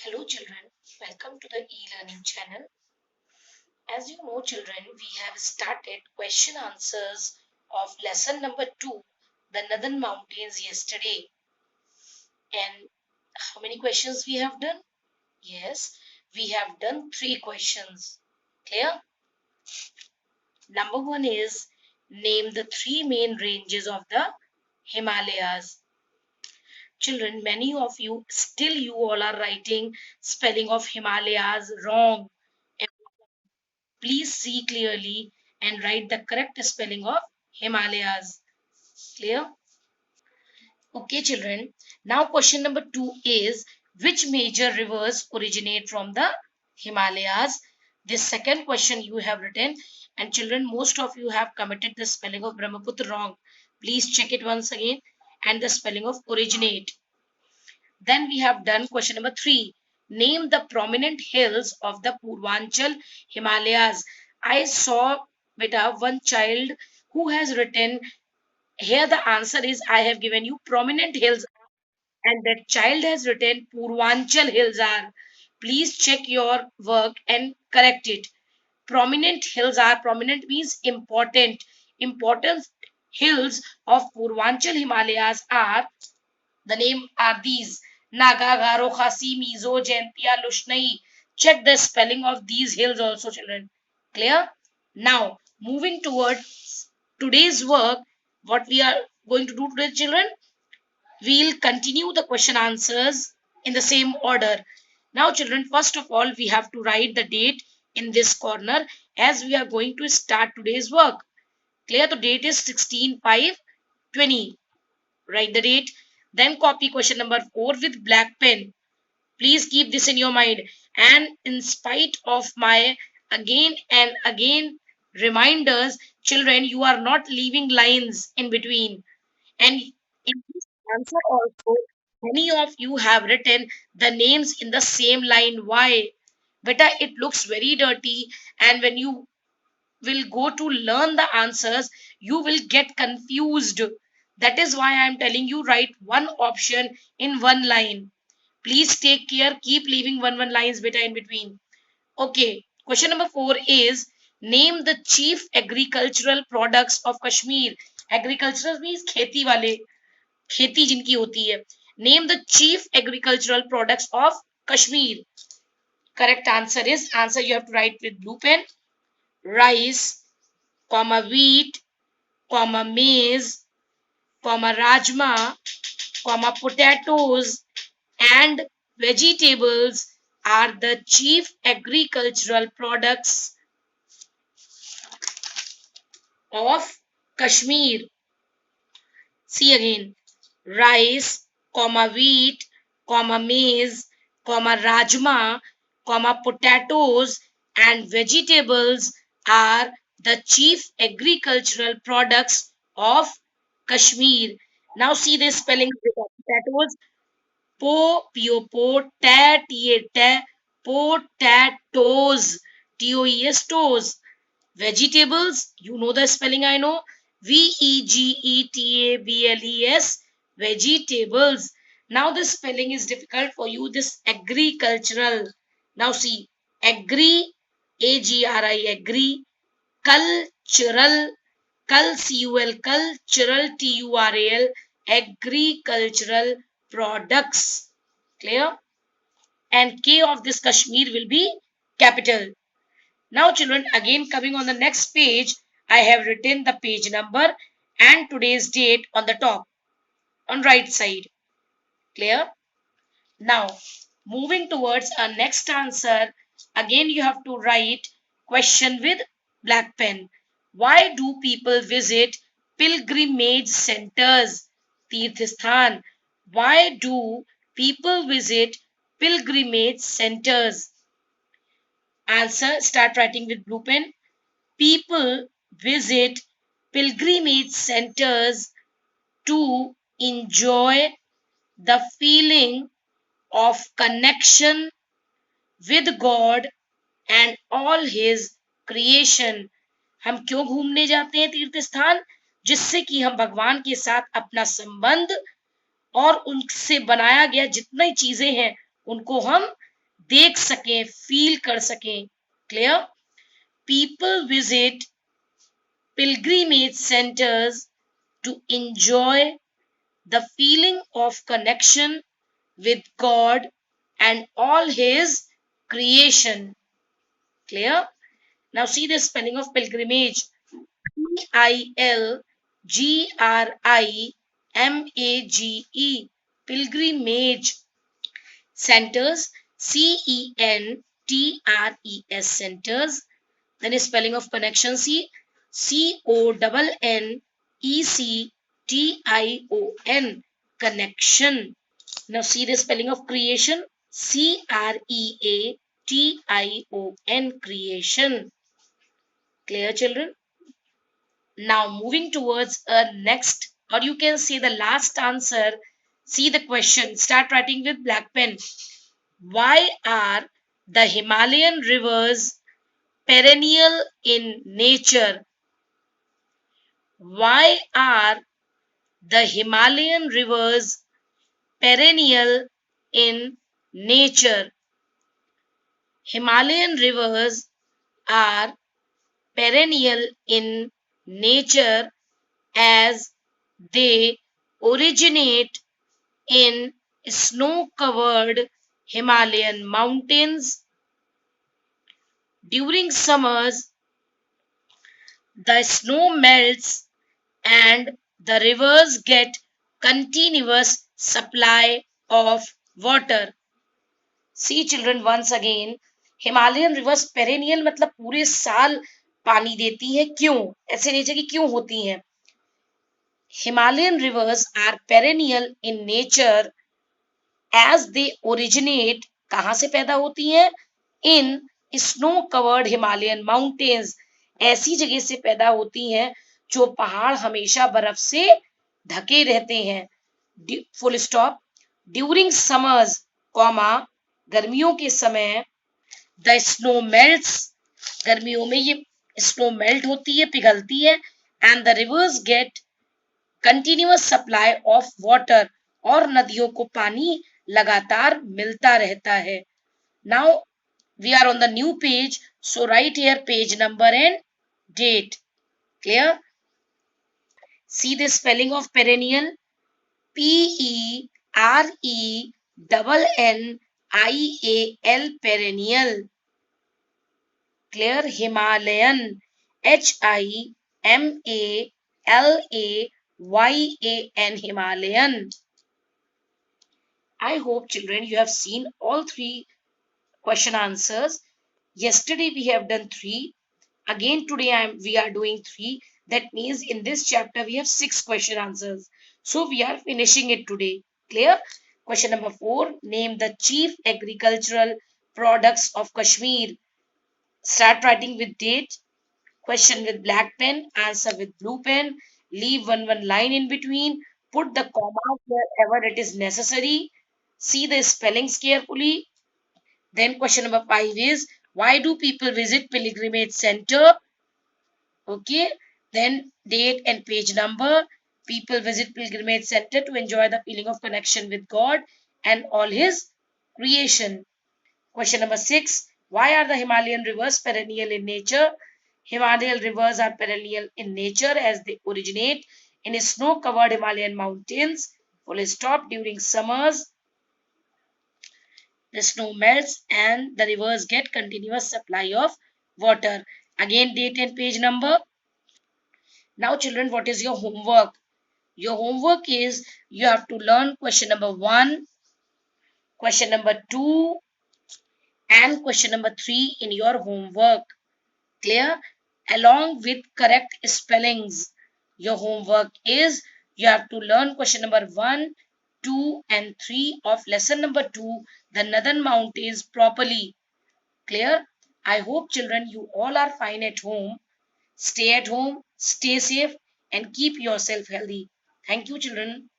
Hello children, welcome to the e-learning channel. As you know children, we have started question answers of lesson number 2, the Northern Mountains yesterday. And how many questions we have done? Yes, we have done 3 questions. Clear? Number 1 is name the 3 main ranges of the Himalayas. Children, many of you, still you all are writing spelling of Himalayas wrong. Please see clearly and write the correct spelling of Himalayas. Clear? Okay, children. Now, question number 2 is which major rivers originate from the Himalayas? This second question you have written, and children, most of you have committed the spelling of Brahmaputra wrong. Please check it once again and the spelling of originate. Then we have done question number 3. Name the prominent hills of the Purvanchal Himalayas. I saw beta one child who has written here the answer is I have given you prominent hills and that child has written Purvanchal hills are. Please check your work and correct it. Prominent hills are, prominent means important. Important hills of Purvanchal Himalayas are, the name are these: Naga, Garo, Khasi, Mizo, Jaintia, Lushnai. Check the spelling of these hills also, children. Clear? Now, moving towards today's work, what we are going to do today, children, we'll continue the question answers in the same order. Now, children, first of all, we have to write the date in this corner as we are going to start today's work. Clear? The date is 16/5/20. Write the date. Then copy question number 4 with black pen. Please keep this in your mind. And in spite of my again and again reminders, children, you are not leaving lines in between. And in this answer also, many of you have written the names in the same line. Why? Beta, it looks very dirty, and when you will go to learn the answers, you will get confused. That is why I am telling you write one option in one line. Please take care. Keep leaving one lines beta in between. Okay. Question number 4 is name the chief agricultural products of Kashmir. Agricultural means खेती वाले, खेती जिनकी होती है. Name the chief agricultural products of Kashmir. Correct answer is, answer you have to write with blue pen. Rice, comma wheat, comma maize, comma rajma, comma potatoes, and vegetables are the chief agricultural products of Kashmir. See again, rice, comma wheat, comma maize, comma rajma, comma potatoes, and vegetables are the chief agricultural products of Kashmir. Now see this spelling of potatoes. Po, po, ta, ta, potatoes, toes, toes. Vegetables, you know the spelling, I know. Vegetables, vegetables. Now the spelling is difficult for you. This agricultural. Now see, agri, agri, agri, cultural, cul, cultural, tural, agricultural products. Clear? And K of this Kashmir will be capital. Now children, again coming on the next page, I have written the page number and today's date on the top, on right side. Clear? Now, moving towards our next answer, again you have to write question with black pen. Why do people visit pilgrimage centers? Tirthasthan. Why do people visit pilgrimage centers? Answer, start writing with blue pen. People visit pilgrimage centers to enjoy the feeling of connection with God and all his creation. हम क्यों घूमने जाते हैं तीर्थ स्थान? जिससे कि हम भगवान के साथ अपना संबंध और उनसे बनाया गया जितनी चीजें हैं उनको हम देख सकें, फील कर सकें। Clear? People visit pilgrimage centers to enjoy the feeling of connection with God and all His creation. Clear? Now see the spelling of pilgrimage. Pilgrimage. Pilgrimage. Centers. Centres. Centers. Then the spelling of connection. See. Connection. Now see the spelling of creation. Creation. Creation. Clear, children? Now moving towards a next, or you can say the last answer. See the question. Start writing with black pen. Why are the Himalayan rivers perennial in nature? Why are the Himalayan rivers perennial in nature? Himalayan rivers are perennial in nature as they originate in snow-covered Himalayan mountains. During summers, the snow melts and the rivers get continuous supply of water. See children, once again, Himalayan rivers perennial मतलब पूरे साल पानी देती है. क्यों? ऐसे नहीं चाहिए कि क्यों होती हैं. Himalayan rivers are perennial in nature as they originate. कहाँ से पैदा होती हैं? In snow covered Himalayan mountains. ऐसी जगह से पैदा होती हैं जो पहाड़ हमेशा बर्फ से ढके रहते हैं. Full stop. During summers, comma, गर्मियों के समय, द स्नो मेल्ट्स, गर्मियों में ये स्नो मेल्ट होती है, पिघलती है, and the rivers get continuous supply of water, और नदियों को पानी लगातार मिलता रहता है. Now we are on the new page, so right here page number and date. Clear? See the spelling of perennial. PERENNIAL, perennial. Clear? Himalayan. HIMALAYAN, Himalayan. I hope children you have seen all three question answers. Yesterday we have done 3. Again today we are doing 3. That means in this chapter we have 6 question answers. So we are finishing it today. Clear? Question number 4. Name the chief agricultural products of Kashmir. Start writing with date. Question with black pen. Answer with blue pen. Leave one line in between. Put the comma wherever it is necessary. See the spellings carefully. Then question number 5 is, why do people visit pilgrimage center? Okay. Then date and page number. People visit pilgrimage center to enjoy the feeling of connection with God and all His creation. Question number 6. Why are the Himalayan rivers perennial in nature? Himalayan rivers are perennial in nature as they originate in snow-covered Himalayan mountains. Full stop. During summers, the snow melts and the rivers get continuous supply of water. Again, date and page number. Now children, what is your homework? Your homework is you have to learn question number 1, question number 2 and question number 3 in your homework. Clear? Along with correct spellings. Your homework is you have to learn question number 1, 2 and 3 of lesson number 2, the Northern Mountains, properly. Clear? I hope children you all are fine at home. Stay at home, stay safe and keep yourself healthy. Thank you children.